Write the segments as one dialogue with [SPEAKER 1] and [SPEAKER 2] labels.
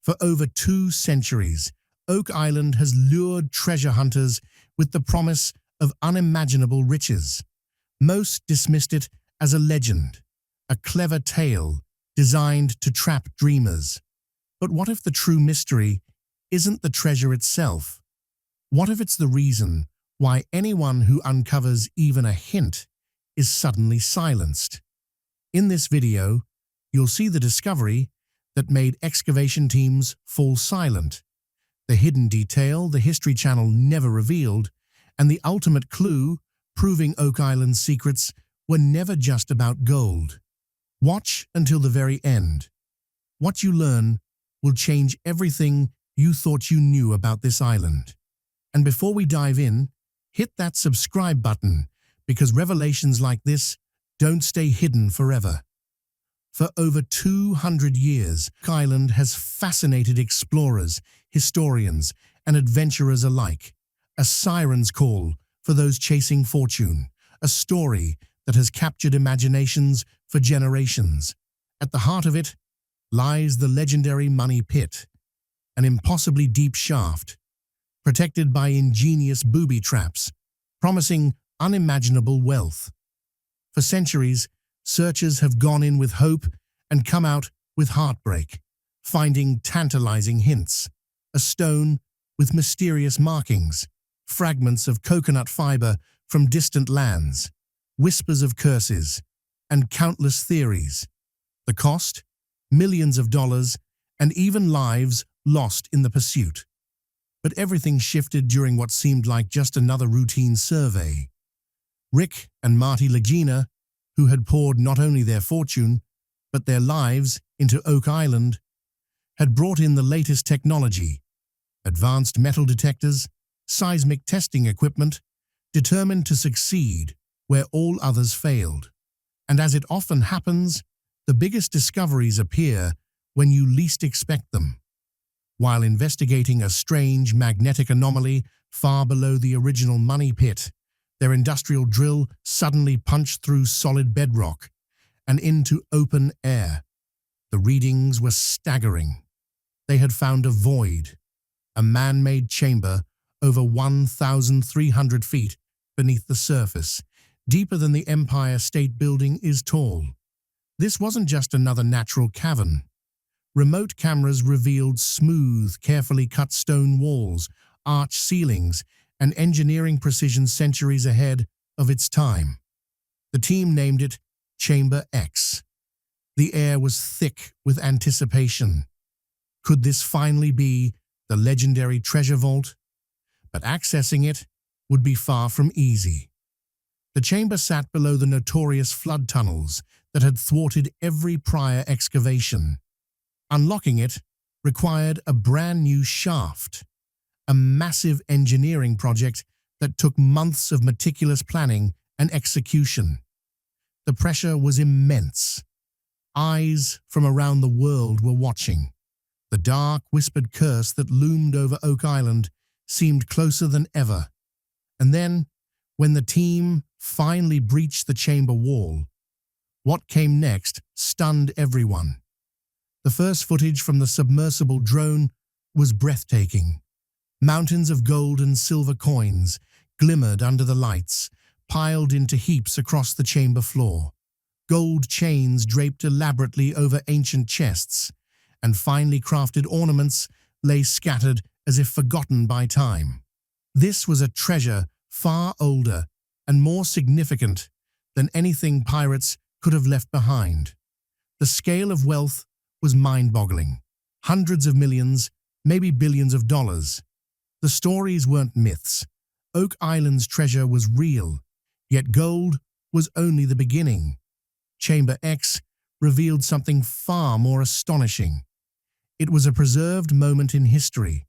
[SPEAKER 1] For over 2 centuries, Oak Island has lured treasure hunters with the promise of unimaginable riches. Most dismissed it as a legend, a clever tale designed to trap dreamers. But what if the true mystery isn't the treasure itself? What if it's the reason why anyone who uncovers even a hint is suddenly silenced? In this video, you'll see the discovery that made excavation teams fall silent, the hidden detail the History Channel never revealed, and the ultimate clue proving Oak Island's secrets were never just about gold. Watch until the very end. What you learn will change everything you thought you knew about this island. And before we dive in, hit that subscribe button, because revelations like this don't stay hidden forever. For over 200 years, Oak Island has fascinated explorers, historians, and adventurers alike. A siren's call for those chasing fortune, a story that has captured imaginations for generations. At the heart of it lies the legendary Money Pit, an impossibly deep shaft, protected by ingenious booby traps, promising unimaginable wealth. For centuries, searchers have gone in with hope and come out with heartbreak, finding tantalizing hints: a stone with mysterious markings, fragments of coconut fiber from distant lands, whispers of curses, and countless theories. The cost? Millions of dollars, and even lives lost in the pursuit. But everything shifted during what seemed like just another routine survey. Rick and Marty Lagina, who had poured not only their fortune, but their lives into Oak Island, had brought in the latest technology: advanced metal detectors, seismic testing equipment, determined to succeed where all others failed. And as it often happens, the biggest discoveries appear when you least expect them. While investigating a strange magnetic anomaly far below the original Money Pit, their industrial drill suddenly punched through solid bedrock and into open air. The readings were staggering. They had found a void, a man-made chamber over 1,300 feet beneath the surface, deeper than the Empire State Building is tall. This wasn't just another natural cavern. Remote cameras revealed smooth, carefully cut stone walls, arched ceilings, and engineering precision centuries ahead of its time. The team named it Chamber X. The air was thick with anticipation. Could this finally be the legendary treasure vault? But accessing it would be far from easy. The chamber sat below the notorious flood tunnels that had thwarted every prior excavation. Unlocking it required a brand new shaft, a massive engineering project that took months of meticulous planning and execution. The pressure was immense. Eyes from around the world were watching. The dark, whispered curse that loomed over Oak Island seemed closer than ever. And then, when the team finally breached the chamber wall, what came next stunned everyone. The first footage from the submersible drone was breathtaking. Mountains of gold and silver coins glimmered under the lights, piled into heaps across the chamber floor. Gold chains draped elaborately over ancient chests, and finely crafted ornaments lay scattered as if forgotten by time. This was a treasure far older and more significant than anything pirates could have left behind. The scale of wealth was mind-boggling. Hundreds of millions, maybe billions of dollars. The stories weren't myths. Oak Island's treasure was real, yet gold was only the beginning. Chamber X revealed something far more astonishing. It was a preserved moment in history,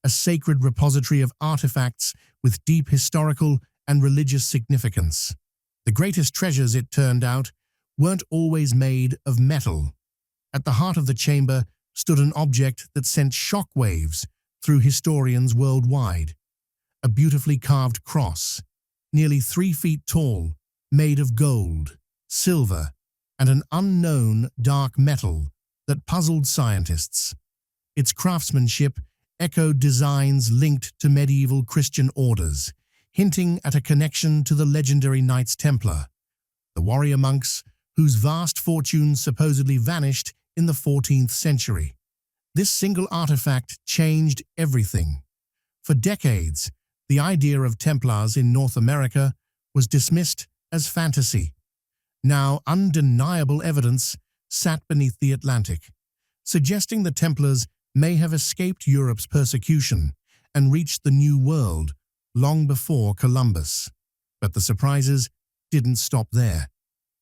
[SPEAKER 1] a sacred repository of artifacts with deep historical and religious significance. The greatest treasures, it turned out, weren't always made of metal. At the heart of the chamber stood an object that sent shockwaves through historians worldwide. A beautifully carved cross, nearly 3 feet tall, made of gold, silver, and an unknown dark metal that puzzled scientists. Its craftsmanship echoed designs linked to medieval Christian orders, hinting at a connection to the legendary Knights Templar, the warrior monks whose vast fortunes supposedly vanished in the 14th century. This single artifact changed everything. For decades, the idea of Templars in North America was dismissed as fantasy. Now, undeniable evidence sat beneath the Atlantic, suggesting the Templars may have escaped Europe's persecution and reached the New World long before Columbus. But the surprises didn't stop there.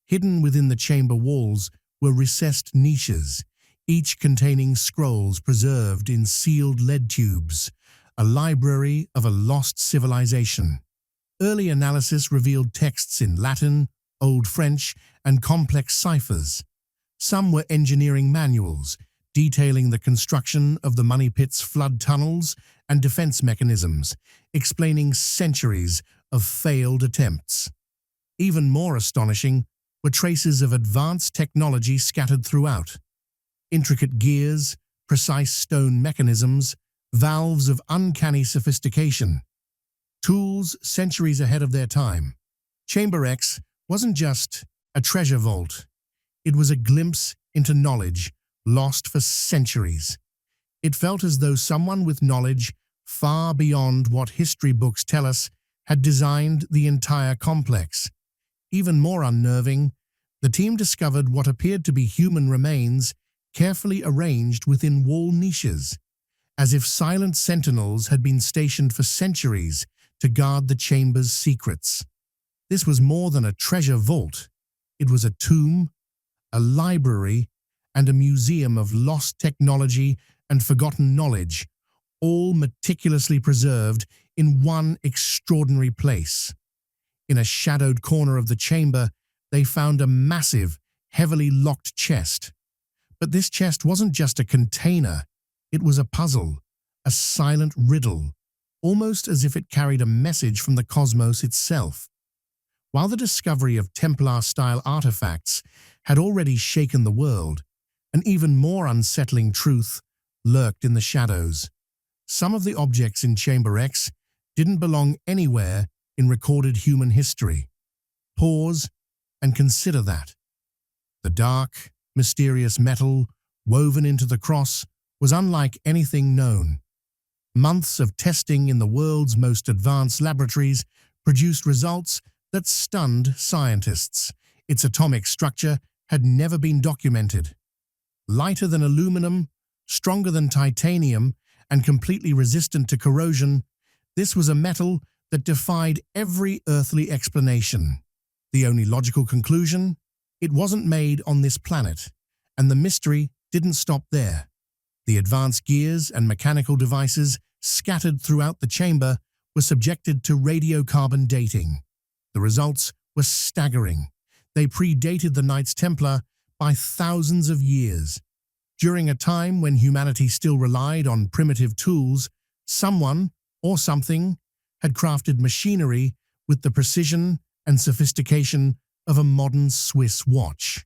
[SPEAKER 1] Hidden within the chamber walls were recessed niches, each containing scrolls preserved in sealed lead tubes, a library of a lost civilization. Early analysis revealed texts in Latin, Old French, and complex ciphers. Some were engineering manuals, detailing the construction of the money pit's flood tunnels and defense mechanisms, explaining centuries of failed attempts. Even more astonishing were traces of advanced technology scattered throughout. Intricate gears, precise stone mechanisms, valves of uncanny sophistication. Tools centuries ahead of their time. Chamber X wasn't just a treasure vault. It was a glimpse into knowledge lost for centuries. It felt as though someone with knowledge far beyond what history books tell us had designed the entire complex. Even more unnerving, the team discovered what appeared to be human remains carefully arranged within wall niches, as if silent sentinels had been stationed for centuries to guard the chamber's secrets. This was more than a treasure vault. It was a tomb, a library, and a museum of lost technology and forgotten knowledge, all meticulously preserved in one extraordinary place. In a shadowed corner of the chamber, they found a massive, heavily locked chest. But this chest wasn't just a container, it was a puzzle, a silent riddle, almost as if it carried a message from the cosmos itself. While the discovery of Templar-style artifacts had already shaken the world, an even more unsettling truth lurked in the shadows. Some of the objects in Chamber X didn't belong anywhere in recorded human history. Pause and consider that. The dark, mysterious metal woven into the cross was unlike anything known. Months of testing in the world's most advanced laboratories produced results that stunned scientists. Its atomic structure had never been documented. Lighter than aluminum, stronger than titanium, and completely resistant to corrosion, this was a metal that defied every earthly explanation. The only logical conclusion? It wasn't made on this planet, and the mystery didn't stop there. The advanced gears and mechanical devices scattered throughout the chamber were subjected to radiocarbon dating. The results were staggering. They predated the Knights Templar by thousands of years. During a time when humanity still relied on primitive tools, someone or something had crafted machinery with the precision and sophistication of a modern Swiss watch.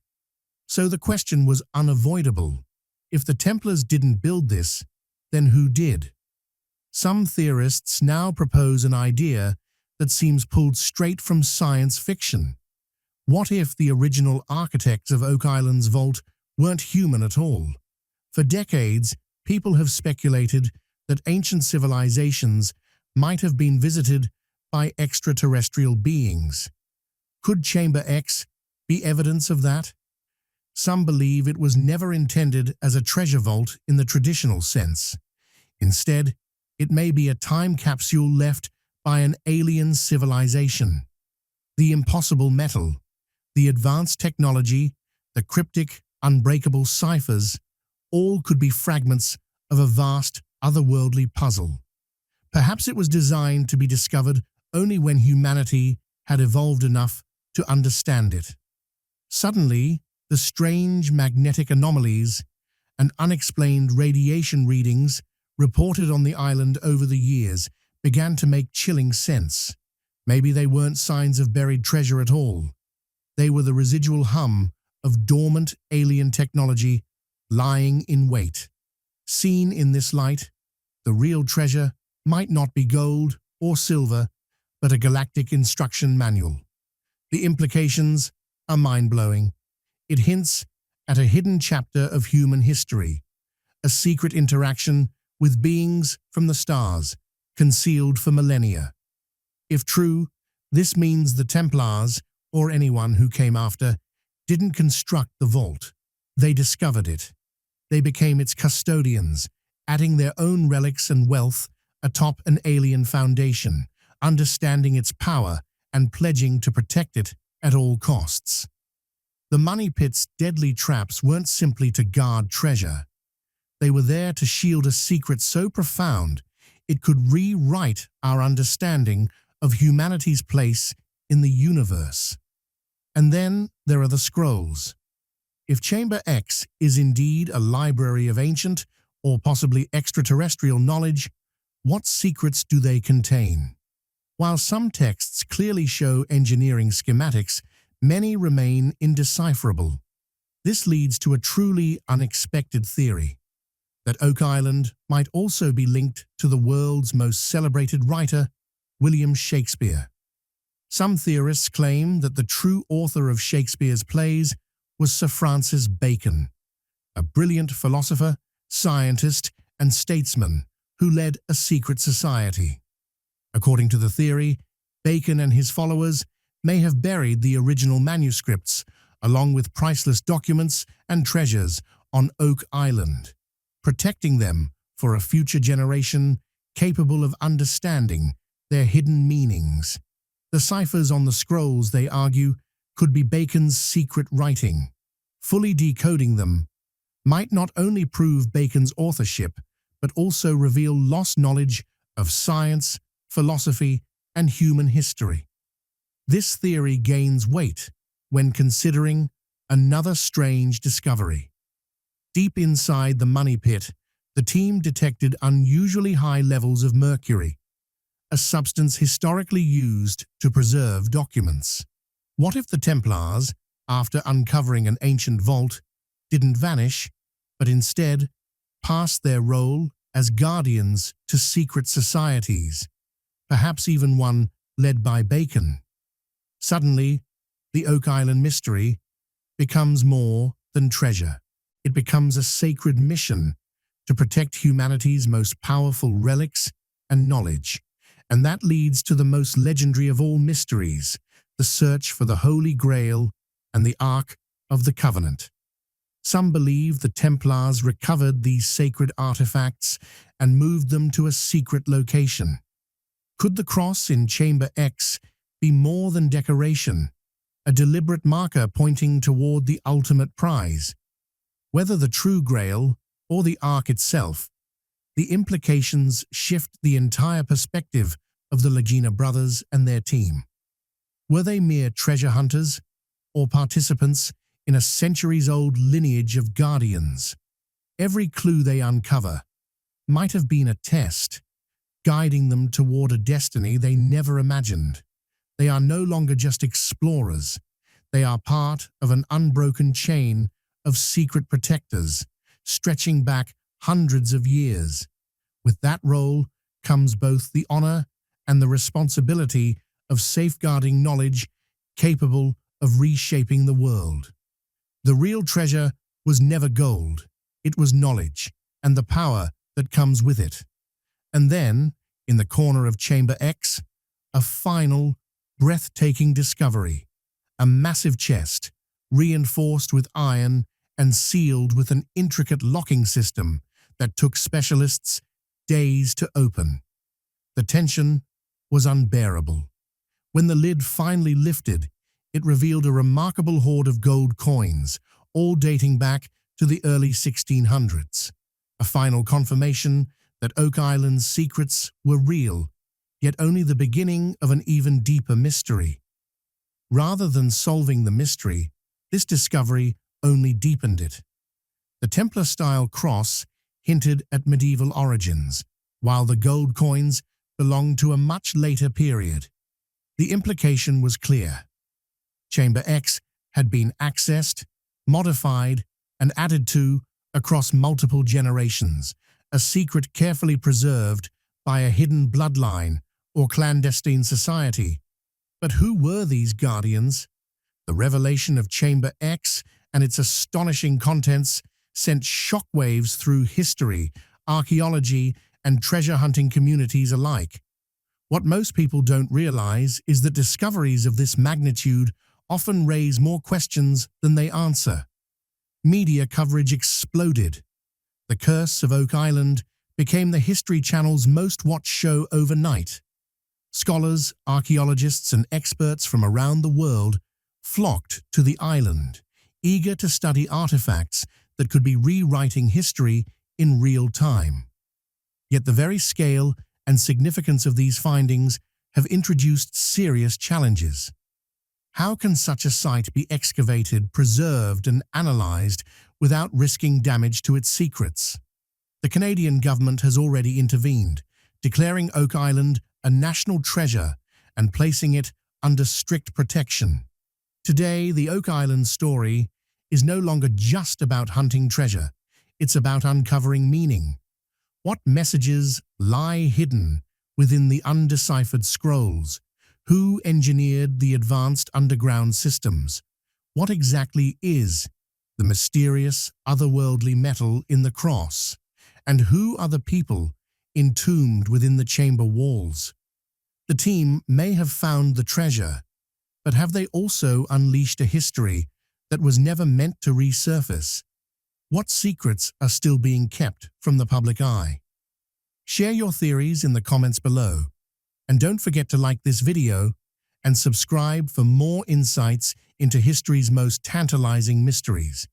[SPEAKER 1] So the question was unavoidable. If the Templars didn't build this, then who did? Some theorists now propose an idea that seems pulled straight from science fiction. What if the original architects of Oak Island's vault weren't human at all? For decades, people have speculated that ancient civilizations might have been visited by extraterrestrial beings. Could Chamber X be evidence of that? Some believe it was never intended as a treasure vault in the traditional sense. Instead, it may be a time capsule left by an alien civilization. The impossible metal, the advanced technology, the cryptic, unbreakable ciphers, all could be fragments of a vast, otherworldly puzzle. Perhaps it was designed to be discovered only when humanity had evolved enough to understand it. Suddenly, the strange magnetic anomalies and unexplained radiation readings reported on the island over the years began to make chilling sense. Maybe they weren't signs of buried treasure at all. They were the residual hum of dormant alien technology lying in wait. Seen in this light, the real treasure might not be gold or silver, but a galactic instruction manual. The implications are mind-blowing. It hints at a hidden chapter of human history, a secret interaction with beings from the stars, concealed for millennia. If true, this means the Templars, or anyone who came after, didn't construct the vault. They discovered it. They became its custodians, adding their own relics and wealth atop an alien foundation, understanding its power and pledging to protect it at all costs. The money pit's deadly traps weren't simply to guard treasure. They were there to shield a secret so profound it could rewrite our understanding of humanity's place in the universe. And then there are the scrolls. If Chamber X is indeed a library of ancient or possibly extraterrestrial knowledge, what secrets do they contain? While some texts clearly show engineering schematics, many remain indecipherable. This leads to a truly unexpected theory, that Oak Island might also be linked to the world's most celebrated writer, William Shakespeare. Some theorists claim that the true author of Shakespeare's plays was Sir Francis Bacon, a brilliant philosopher, scientist, and statesman who led a secret society. According to the theory, Bacon and his followers may have buried the original manuscripts, along with priceless documents and treasures, on Oak Island, protecting them for a future generation capable of understanding their hidden meanings. The ciphers on the scrolls, they argue, could be Bacon's secret writing. Fully decoding them might not only prove Bacon's authorship, but also reveal lost knowledge of science, philosophy, and human history. This theory gains weight when considering another strange discovery. Deep inside the money pit, the team detected unusually high levels of mercury, a substance historically used to preserve documents. What if the Templars, after uncovering an ancient vault, didn't vanish, but instead passed their role as guardians to secret societies, perhaps even one led by Bacon? Suddenly, the Oak Island mystery becomes more than treasure. It becomes a sacred mission to protect humanity's most powerful relics and knowledge. And that leads to the most legendary of all mysteries, the search for the Holy Grail and the Ark of the Covenant. Some believe the Templars recovered these sacred artifacts and moved them to a secret location. Could the cross in Chamber X be more than decoration, a deliberate marker pointing toward the ultimate prize? Whether the true Grail or the Ark itself, the implications shift the entire perspective of the Lagina brothers and their team. Were they mere treasure hunters or participants in a centuries-old lineage of guardians? Every clue they uncover might have been a test, guiding them toward a destiny they never imagined. They are no longer just explorers. They are part of an unbroken chain of secret protectors, stretching back hundreds of years. With that role comes both the honor and the responsibility of safeguarding knowledge capable of reshaping the world. The real treasure was never gold. It was knowledge and the power that comes with it. And then, in the corner of Chamber X, a final, breathtaking discovery. A massive chest, reinforced with iron and sealed with an intricate locking system that took specialists days to open. The tension was unbearable. When the lid finally lifted, it revealed a remarkable hoard of gold coins, all dating back to the early 1600s. A final confirmation that Oak Island's secrets were real, yet only the beginning of an even deeper mystery. Rather than solving the mystery, this discovery only deepened it. The Templar-style cross hinted at medieval origins, while the gold coins belonged to a much later period. The implication was clear. Chamber X had been accessed, modified, and added to across multiple generations, a secret carefully preserved by a hidden bloodline or clandestine society. But who were these guardians? The revelation of Chamber X and its astonishing contents sent shockwaves through history, archaeology, and treasure-hunting communities alike. What most people don't realize is that discoveries of this magnitude often raise more questions than they answer. Media coverage exploded. The Curse of Oak Island became the History Channel's most-watched show overnight. Scholars, archaeologists, and experts from around the world flocked to the island, eager to study artifacts that could be rewriting history in real time. Yet the very scale and significance of these findings have introduced serious challenges. How can such a site be excavated, preserved, and analyzed without risking damage to its secrets? The Canadian government has already intervened, declaring Oak Island a national treasure and placing it under strict protection. Today, the Oak Island story is no longer just about hunting treasure. It's about uncovering meaning. What messages lie hidden within the undeciphered scrolls? Who engineered the advanced underground systems? What exactly is the mysterious, otherworldly metal in the cross? And who are the people entombed within the chamber walls? The team may have found the treasure, but have they also unleashed a history that was never meant to resurface? What secrets are still being kept from the public eye? Share your theories in the comments below. And don't forget to like this video and subscribe for more insights into history's most tantalizing mysteries.